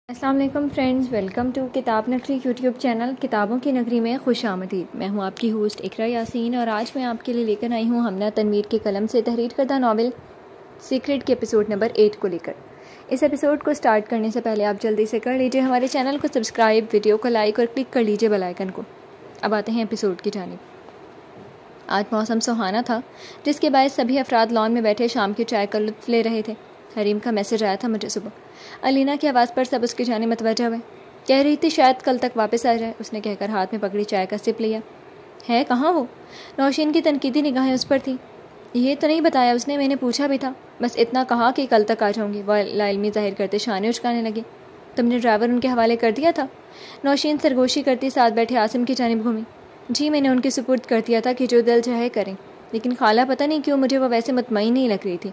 السلام علیکم friends, welcome to کتاب نگری یوٹیوب چینل کتابوں کی نگری میں خوش آمدید۔ میں ہوں آپ کی ہوسٹ اقرا یاسین اور آج میں آپ کے لیے لے کر آئی ہوں ہمنا تنویر کے قلم سے تحریر کردہ ناول سیکرٹ کے ایپیسوڈ نمبر 8 کو لے کر۔ اس ایپیسوڈ کو سٹارٹ کرنے سے پہلے آپ جلدی سے کر لیجئے ہمارے چینل کو سبسکرائب، ویڈیو کو لائک اور کلک کر لیجئے بیل آئیکن کو۔ اب آتے ہیں ایپیسوڈ کی جانب۔ آج موسم سہانا تھا، جس کے باعث سبھی افراد لان میں بیٹھے شام کی چائے کا لطف لے رہے تھے۔ حریم کا میسج آیا تھا مجھے صبح۔ علینا کی آواز پر سب اس کی جانب متوجہ ہوئے۔ کہہ رہی تھی شاید کل تک واپس آ جائے، اس نے کہہ کر ہاتھ میں پکڑی چائے کا سپ لیا۔ ہے کہاں وہ؟ نوشین کی تنقیدی نگاہیں اس پر تھیں۔ یہ تو نہیں بتایا اس نے، میں نے پوچھا بھی تھا، بس اتنا کہا کہ کل تک آ جاؤں گی۔ وہ لاعلمی ظاہر کرتے شانے اچکانے لگے۔ تم نے ڈرائیور ان کے حوالے کر دیا تھا؟ نوشین سرگوشی کرتی ساتھ بیٹھے عاصم کی جانب گھومی۔ جی میں نے ان کے سپرد کر دیا تھا کہ جو دل چاہے کریں، لیکن خالہ پتہ نہیں کیوں مجھے وہ ویسے مطمئن نہیں لگ رہی تھی۔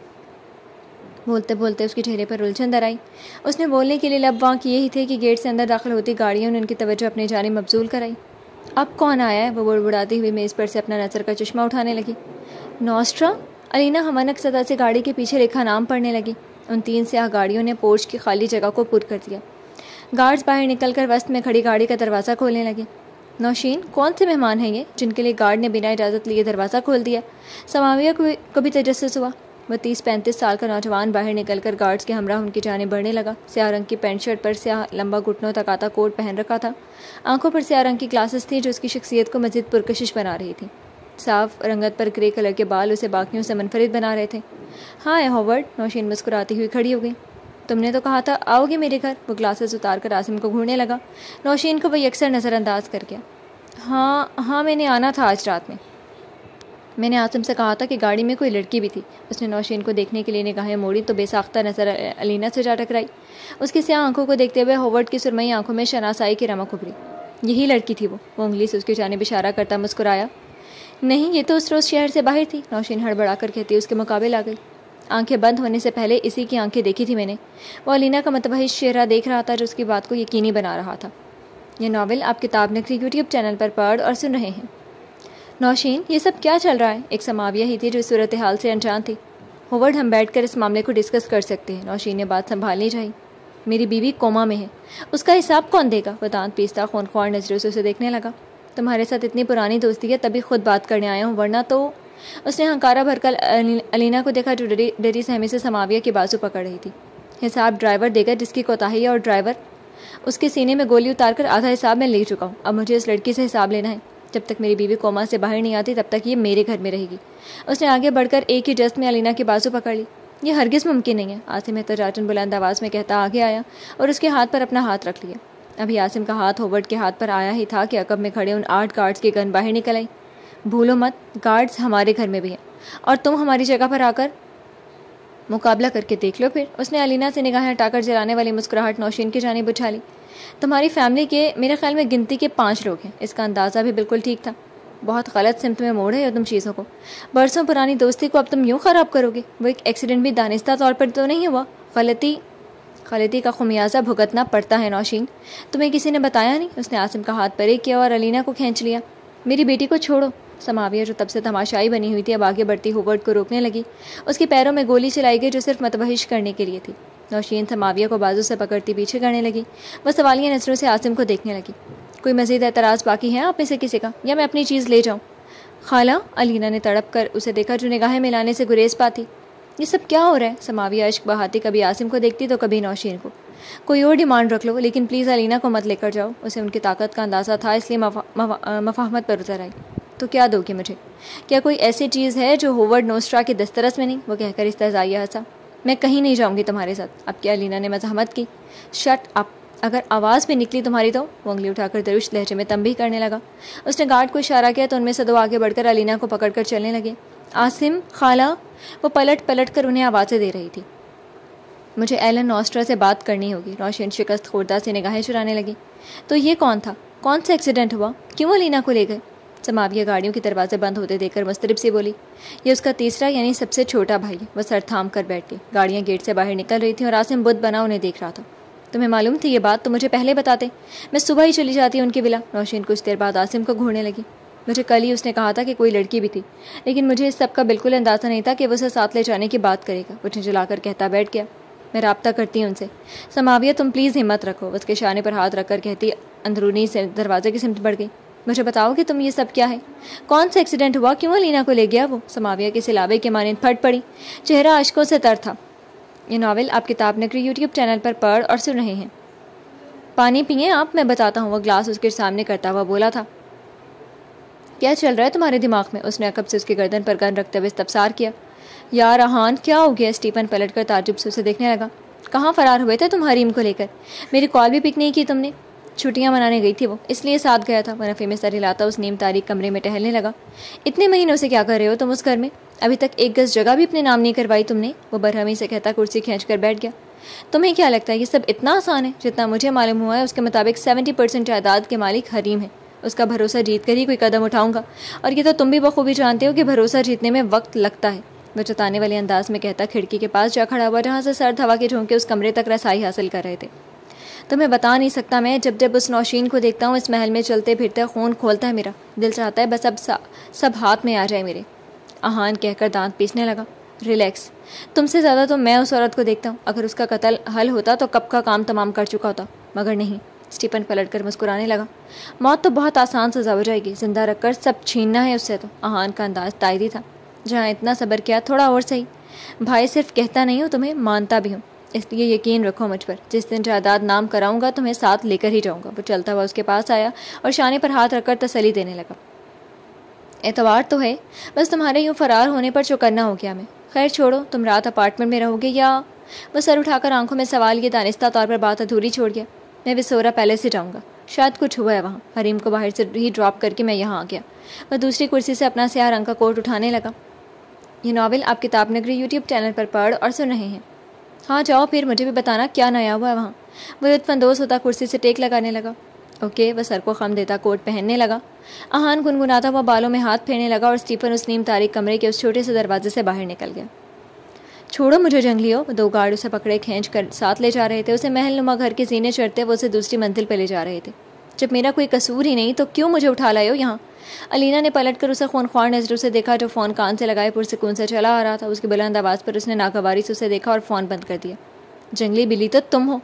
بولتے بولتے اس کے چہرے پر الجھن در آئی۔ اس نے بولنے کے لیے لب واں کیے ہی تھے کہ گیٹ سے اندر داخل ہوتی گاڑیوں نے ان کی توجہ اپنی جانب مبذول کرائی۔ اب کون آیا ہے؟ وہ بڑبڑاتی ہوئی میز پر سے اپنا نظر کا چشمہ اٹھانے لگی۔ نوسٹرا؟ علینا ہمنک صدا سے گاڑی کے پیچھے لکھا نام پڑھنے لگی۔ ان 3 سیاہ گاڑیوں نے پورچ کی خالی جگہ کو پر کر دیا۔ گارڈز باہر نکل کر وسط میں کھڑی گاڑی کا دروازہ کھولنے لگے۔ نوشین، کون سے مہمان ہیں یہ جن کے لیے گارڈ نے بنا اجازت لیے دروازہ کھول دیا؟ سماویہ کو بھی تجسس ہوا۔ وہ 30-35 سال کا نوجوان باہر نکل کر گارڈز کے ہمراہ ان کی جانب بڑھنے لگا۔ سیاہ رنگ کی پینٹ شرٹ پر سیاہ لمبا گھٹنوں تک آتا کوٹ پہن رکھا تھا۔ آنکھوں پر سیاہ رنگ کی گلاسز تھیں جو اس کی شخصیت کو مزید پرکشش بنا رہی تھی۔ صاف رنگت پر گرے کلر کے بال اسے باقیوں سے منفرد بنا رہے تھے۔ ہائے ہاورڈ، نوشین مسکراتی ہوئی کھڑی ہو گئی۔ تم نے تو کہا تھا آؤ گے میرے گھر۔ وہ گلاسز اتار کر عاصم کو گھورنے لگا۔ نوشین کو وہ یکسر نظر انداز کر گیا۔ ہاں میں نے آنا تھا آج رات میں نے عاصم سے کہا تھا کہ گاڑی میں کوئی لڑکی بھی تھی۔ اس نے نوشین کو دیکھنے کے لیے نگاہیں موڑی تو بے ساختہ نظر علینا سے جا ٹکرائی۔ اس کی سیاہ آنکھوں کو دیکھتے ہوئے ہاورڈ کی سرمئی آنکھوں میں شناسائی کی رمق ابھری۔ یہی لڑکی تھی وہ انگلی سے اس کی جانب اشارہ کرتا مسکرایا۔ نہیں، یہ تو اس روز شہر سے باہر تھی، نوشین ہڑبڑا کر کہتی اس کے مقابل آ گئی۔ آنکھیں بند ہونے سے پہلے اسی کی آنکھیں دیکھی تھی میں نے۔ وہ علینا کا متوحش چہرہ دیکھ رہا تھا جو اس کی بات کو یقینی بنا رہا تھا۔ یہ ناول آپ کتاب نگری یوٹیوب چینل پر پڑھ اور سن رہے ہیں۔ نوشین، یہ سب کیا چل رہا ہے؟ ایک سماویہ ہی تھی جو اس صورتحال سے انجان تھی۔ ہاورڈ، ہم بیٹھ کر اس معاملے کو ڈسکس کر سکتے ہیں۔ نوشین نے بات سنبھالنی چاہی۔ میری بیوی کوما میں ہے، اس کا حساب کون دے گا؟ وہ دانت پیستا خونخوار نظروں سے اسے دیکھنے لگا۔ تمہارے ساتھ اتنی پرانی دوستی ہے تبھی خود بات کرنے آیا ہوں، ورنہ تو… اس نے ہنکارا بھر کر علینا کو دیکھا جو ڈری سہمی سے سماویہ کی بازو پکڑ رہی تھی۔ حساب ڈرائیور دے گا جس کی کوتاہی ہے، اور ڈرائیور… اس کے سینے میں گولی اتار کر آدھا حساب میں لے چکا ہوں۔ اب مجھے اس لڑکی سے حساب لینا ہے۔ جب تک میری بیوی کوما سے باہر نہیں آتی تب تک یہ میرے گھر میں رہے گی۔ اس نے آگے بڑھ کر ایک ہی جست میں علینا کی بازو پکڑ لی۔ یہ ہرگز ممکن نہیں ہے، عاصم احتجاجاً بلند آواز میں کہتا آگے آیا اور اس کے ہاتھ پر اپنا ہاتھ رکھ لیا۔ ابھی عاصم کا ہاتھ ہاورڈ کے ہاتھ پر آیا ہی تھا کہ عقب میں کھڑے ان 8 گارڈز کی گن باہر نکل آئی۔ بھولو مت، گارڈز ہمارے گھر میں بھی ہیں، اور تم ہماری جگہ پر آ کر مقابلہ کر کے دیکھ لو پھر۔ اس نے علینا سے نگاہیں ہٹا کر جلانے والی مسکراہٹ نوشین کی جانب اچھالی۔ تمہاری فیملی کے میرے خیال میں گنتی کے 5 لوگ ہیں۔ اس کا اندازہ بھی بالکل ٹھیک تھا۔ بہت غلط سمت میں موڑ ہے تم چیزوں کو۔ برسوں پرانی دوستی کو اب تم یوں خراب کرو گے؟ وہ ایک ایکسیڈنٹ بھی دانستہ طور پر تو نہیں ہوا؟ غلطی کا خمیازہ بھگتنا پڑتا ہے نوشین۔ تمہیں کسی نے بتایا نہیں؟ اس نے عاصم کا ہاتھ پرے کیا اور علینا کو کھینچ لیا۔ میری بیٹی کو چھوڑو۔ سماویہ جو تب سے تماشائی بنی ہوئی تھی اب آگے بڑھتی ہاورڈ کو روکنے لگی۔ اس کے پیروں میں گولی چلائی گئی جو صرف متوحش کرنے کے لیے تھی۔ نوشین سماویہ کو بازو سے پکڑتی پیچھے کرنے لگی۔ وہ سوالیہ نظروں سے عاصم کو دیکھنے لگی۔ کوئی مزید اعتراض باقی ہے آپ میں سے کسی کا، یا میں اپنی چیز لے جاؤں؟ خالہ، علینا نے تڑپ کر اسے دیکھا جو نگاہیں ملانے سے گریز پاتی۔ یہ سب کیا ہو رہا ہے؟ سماویہ عشق بہاتی کبھی عاصم کو دیکھتی تو کبھی نوشین کو۔ کوئی اور ڈیمانڈ رکھ لو، لیکن پلیز علینا کو مت لے کر جاؤ۔ اسے ان کی طاقت کا اندازہ تھا، اس لیے مفاہمت پر اتر آئی۔ تو کیا دو گے مجھے؟ کیا کوئی ایسی چیز ہے جو ہاورڈ نوسٹرا کی دسترس میں نہیں؟ وہ کہہ کر استہزائیہ ہنسا۔ میں کہیں نہیں جاؤں گی تمہارے ساتھ۔ اب کیا علینا نے مزاحمت کی۔ شٹ اپ، اگر آواز بھی نکلی تمہاری تو… وہ انگلی اٹھا کر درشت لہجے میں تنبیہ کرنے لگا۔ اس نے گارڈ کو اشارہ کیا تو ان میں سے 2 آگے بڑھ کر علینا کو پکڑ کر چلنے لگے۔ عاصم، خالہ… وہ پلٹ کر انہیں آوازیں دے رہی تھی۔ مجھے ایلن نوسٹرا سے بات کرنی ہوگی۔ نوشین شکست خوردہ سے نگاہیں چرانے لگی۔ تو یہ کون تھا؟ کون سا ایکسیڈنٹ ہوا؟ کیوں علینا کو لے گئے؟ سماویہ گاڑیوں کے دروازے بند ہوتے دیکھ کر مضطرب سی بولی۔ یہ اس کا تیسرا یعنی سب سے چھوٹا بھائی۔ وہ سر تھام کر بیٹھ گئی۔ گاڑیاں گیٹ سے باہر نکل رہی تھیں اور عاصم بت بنا انہیں دیکھ رہا تھا۔ تمہیں معلوم تھی یہ بات؟ تو مجھے پہلے بتاتے، میں صبح ہی چلی جاتی ان کی ولا۔ نوشین کچھ دیر بعد عاصم کو گھورنے لگی۔ مجھے کل ہی اس نے کہا تھا کہ کوئی لڑکی بھی تھی، لیکن مجھے اس سب کا بالکل اندازہ نہیں تھا کہ وہ اسے ساتھ لے جانے کی بات کرے گا۔ وہ جھنجھلا کر کہتا بیٹھ گیا۔ میں رابطہ کرتی ہوں ان سے۔ سماویہ تم پلیز ہمت رکھو، اس کے شانے پر ہاتھ رکھ کر کہتی اندرونی سے دروازے کی سمت بڑھ گئی۔ مجھے بتاؤ کہ تم یہ سب کیا ہے؟ کون سا ایکسیڈنٹ ہوا؟ کیوں الینا کو لے گیا وہ؟ سماویہ کے سلاوے کے مانند پھٹ پڑی، چہرہ اشکوں سے تر تھا۔ یہ ناول آپ کتاب نگری یوٹیوب چینل پر پڑھ اور سن رہے ہیں۔ پانی پئیں آپ، میں بتاتا ہوں۔ وہ گلاس اس کے سامنے کرتا ہوا بولا تھا۔ کیا چل رہا ہے تمہارے دماغ میں؟ اس نے عقب سے اس کی گردن پر گن رکھتے ہوئے استفسار کیا۔ یار احان کیا ہو گیا؟ اسٹیفن پلٹ کر تعجب سے اسے دیکھنے لگا۔ کہاں فرار ہوئے تھے تم حریم کو لے کر؟ میری کال بھی پک نہیں کی تم نے؟ چھٹیاں منانے گئی تھی وہ، اس لیے ساتھ گیا تھا۔ منفی میں سر ہلاتا اس نیم تاریک کمرے میں ٹہلنے لگا۔ اتنے مہینوں سے کیا کر رہے ہو تم اس گھر میں؟ ابھی تک ایک گز جگہ بھی اپنے نام نہیں کروائی تم نے؟ وہ برہمی سے کہتا کرسی کھینچ کر بیٹھ گیا۔ تمہیں کیا لگتا ہے یہ سب اتنا آسان ہے؟ جتنا مجھے معلوم ہوا ہے اس کے مطابق 70% جائیداد کے مالک حریم ہے۔ اس کا بھروسہ جیت کر ہی کوئی قدم اٹھاؤں گا، اور یہ تو تم بھی بخوبی جانتے ہو کہ بھروسہ جیتنے میں وقت لگتا ہے۔ وہ جتانے والے انداز میں کہتا کھڑکی کے پاس جا کھڑا ہوا جہاں سے سرد ہوا کے جھونکے اس کمرے تک رسائی حاصل کر رہے تھے۔ تمہیں بتا نہیں سکتا میں، جب اس نوشین کو دیکھتا ہوں اس محل میں چلتے پھرتے خون کھولتا ہے میرا، دل چاہتا ہے بس اب سب ہاتھ میں آ جائے میرے۔ احان کہہ کر دانت پیسنے لگا۔ ریلیکس، تم سے زیادہ تو میں اس عورت کو دیکھتا ہوں، اگر اس کا قتل حل ہوتا تو کب کا کام تمام کر چکا ہوتا، مگر نہیں۔ اسٹیفن پلٹ کر مسکرانے لگا۔ موت تو بہت آسان سزا ہو جائے گی، زندہ رکھ کر سب چھیننا ہے اس سے تو۔ احان کا انداز تائیدی تھا۔ جہاں اتنا صبر کیا تھوڑا اور صحیح۔ بھائی صرف کہتا نہیں ہوں، تمہیں مانتا بھی ہوں، اس لیے یقین رکھو مجھ پر۔ جس دن جائیداد نام کراؤں گا تمہیں ساتھ لے کر ہی جاؤں گا۔ وہ چلتا ہوا اس کے پاس آیا اور شانے پر ہاتھ رکھ کر تسلی دینے لگا۔ اعتبار تو ہے، بس تمہارے یوں فرار ہونے پر چوکنا ہو گیا میں۔ خیر چھوڑو، تم رات اپارٹمنٹ میں رہو گے یا؟ وہ سر اٹھا کر آنکھوں میں سوال یہ دانستہ طور پر بات ادھوری چھوڑ گیا۔ میں وسورا پیلیس سے جاؤں گا، شاید کچھ ہوا ہے وہاں۔ حریم کو باہر سے ہی ڈراپ کر کے میں یہاں آ گیا۔ وہ دوسری کرسی سے اپنا سیاہ رنگ کا کوٹ اٹھانے لگا۔ یہ ناول آپ کتاب نگری یوٹیوب چینل پر پڑھ اور سن رہے ہیں۔ ہاں جاؤ پھر، مجھے بھی بتانا کیا نیا ہوا ہے وہاں۔ وہ لطف اندوز ہوتا کرسی سے ٹیک لگانے لگا۔ اوکے، وہ سر کو خم دیتا کوٹ پہننے لگا۔ احان گنگناتا ہوا بالوں میں ہاتھ پھیرنے لگا اور اسٹیفن اس نیم تاریک کمرے کے اس چھوٹے سے دروازے سے باہر نکل گیا۔ چھوڑو مجھے جنگلیوں، دو گارڈ اسے پکڑے کھینچ کر ساتھ لے جا رہے تھے۔ اسے محل نما گھر کے زینے چڑھتے وہ اسے دوسری منزل پہ لے جا رہے تھے۔ جب میرا کوئی قصور ہی نہیں تو کیوں مجھے اٹھا لائے ہو یہاں؟ الینا نے پلٹ کر اسے خونخوار نظروں سے دیکھا جو فون کان سے لگائے پرسکون سے چلا آ رہا تھا۔ اس کی بلند آواز پر اس نے ناگواری سے اسے دیکھا اور فون بند کر دیا۔ جنگلی بلی تو تم ہو،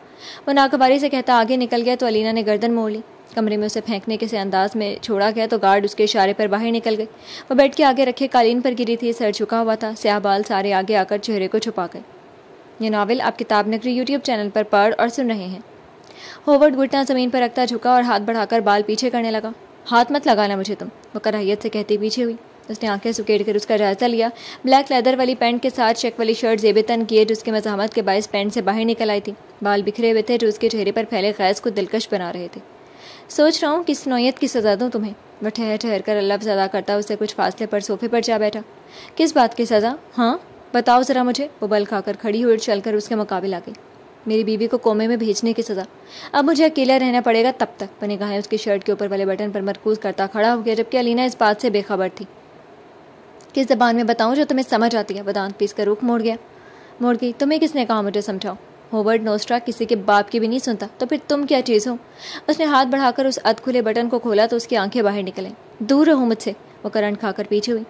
وہ ناگواری سے کہتا آگے نکل گیا تو الینا نے گردن موڑ لی۔ کمرے میں اسے پھینکنے کے سے انداز میں چھوڑا گیا تو گارڈ اس کے اشارے پر باہر نکل گئے۔ وہ بیڈ کے آگے رکھے قالین پر گری تھی، سر جھکا ہوا تھا، سیاہ بال سارے آگے آ کر چہرے کو چھپا گئے۔ یہ ناول آپ کتاب نگری یوٹیوب چینل پر پڑھ اور سن رہے ہیں۔ ہوورڈ گھٹنا زمین پر رکھتا جھکا اور ہاتھ بڑھا کر بال پیچھے کرنے لگا۔ ہاتھ مت لگانا مجھے تم، وہ کراہیت سے کہتی پیچھے ہوئی۔ اس نے آنکھیں سکیڑ کر اس کا جائزہ لیا۔ بلیک لیدر والی پینٹ کے ساتھ چیک والی شرٹ زیب تن کیے جو اس کی مزاحمت کے باعث پینٹ سے باہر نکل آئی تھی۔ بال بکھرے ہوئے تھے جو اس کے چہرے پر پھیلے خیز کو دلکش بنا رہے تھے۔ سوچ رہا ہوں کس نوعیت کی سزا دوں تمہیں، وہ ٹھہر ٹھہر کر لفظ ادا کرتا اسے کچھ فاصلے پر صوفے پر جا بیٹھا۔ کس بات کی سزا؟ ہاں بتاؤ ذرا مجھے، وہ بل کھا کر کھڑی ہوئی چل کر اس کے مقابل آ گئی۔ میری بیوی کو کومے میں بھیجنے کی سزا، اب مجھے اکیلا رہنا پڑے گا تب تک۔ وہ نگاہیں اس کی شرٹ کے اوپر والے بٹن پر مرکوز کرتا کھڑا ہو گیا جبکہ الینا اس بات سے بے خبر تھی۔ کس زبان میں بتاؤں جو تمہیں سمجھ آتی ہے؟ وہ دانت پیس کر رخ موڑ گئی۔ تمہیں کس نے کہا مجھے سمجھاؤ؟ ہوورڈ نوسٹرا کسی کے باپ کی بھی نہیں سنتا، تو پھر تم کیا چیز ہو؟ اس نے ہاتھ بڑھا کر اس ادھ کھلے بٹن کو کھولا تو اس کی آنکھیں باہر نکلیں۔ دور رہو مجھ سے، وہ کرنٹ کھا کر پیچھے ہوئی۔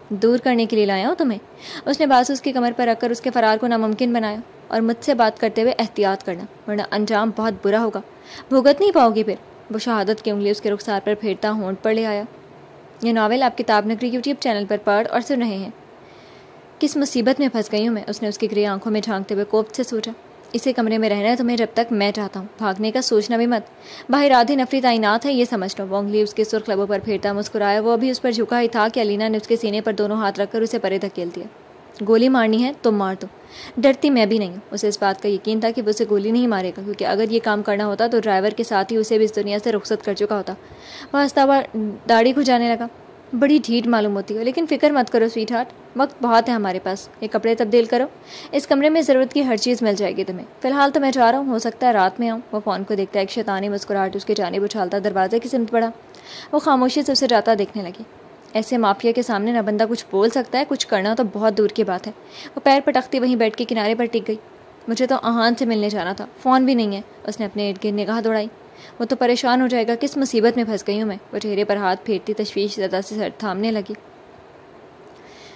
دور کرنے کے لیے لایا ہوں تمہیں؟ اس نے بازو اس کی کمر پر رکھ کر اس کے فرار کو ناممکن بنایا۔ اور مجھ سے بات کرتے ہوئے احتیاط کرنا ورنہ انجام بہت برا ہوگا، بھگت نہیں پاؤ گی پھر۔ وہ شہادت کی انگلی اس کے رخسار پر پھیرتا ہونٹ پر لے آیا۔ یہ ناول آپ کتاب نگری یوٹیوب چینل پر پڑھ اور سن رہے ہیں۔ کس مصیبت میں پھنس گئی ہوں میں، اس نے اس کی گرے آنکھوں میں جھانکتے ہوئے کوفت سے سوچا۔ اسے کمرے میں رہنا ہے تمہیں جب تک میں چاہتا ہوں، بھاگنے کا سوچنا بھی مت۔ باہر آدھی نفری تعینات ہے یہ سمجھ لو۔ وہ انگلی اس کے سرخ لبوں پر پھیرتا مسکرایا۔ وہ ابھی اس پر جھکا ہی تھا کہ الینا نے اس کے سینے پر دونوں ہاتھ رکھ کر اسے پرے دھکیل دیا۔ گولی مارنی ہے تم مار دو، ڈرتی میں بھی نہیں ہوں۔ اسے اس بات کا یقین تھا کہ وہ اسے گولی نہیں مارے گا، کیونکہ اگر یہ کام کرنا ہوتا تو ڈرائیور کے ساتھ ہی اسے بھی اس دنیا سے رخصت کر چکا ہوتا۔ وہ ہنستا ہوا داڑھی کھجانے لگا۔ بڑی ڈھیٹ معلوم ہوتی ہو، لیکن فکر مت کرو سویٹ ہارٹ، وقت بہت ہے ہمارے پاس۔ یہ کپڑے تبدیل کرو، اس کمرے میں ضرورت کی ہر چیز مل جائے گی تمہیں۔ فی الحال تو میں جا رہا ہوں، ہو سکتا ہے رات میں آؤں۔ وہ فون کو دیکھتا ایک شیطانی مسکراہٹ اس کی جانب اچھالتا دروازے کی سمت بڑھا۔ وہ خاموشی سے اسے جاتا دیکھنے لگی۔ ایسے مافیا کے سامنے نہ بندہ کچھ بول سکتا ہے، کچھ کرنا تو بہت دور کی بات ہے۔ وہ پیر پٹکتی وہیں بیٹھ کے کنارے پر ٹک گئی۔ مجھے تو احان سے ملنے جانا تھا، فون بھی نہیں ہے۔ اس نے اپنے ارد گرد نگاہ دوڑائی۔ وہ تو پریشان ہو جائے گا، کس مصیبت میں پھنس گئی ہوں میں۔ وہ چہرے پر ہاتھ پھیرتی تشویش زدہ سے سر تھامنے لگی۔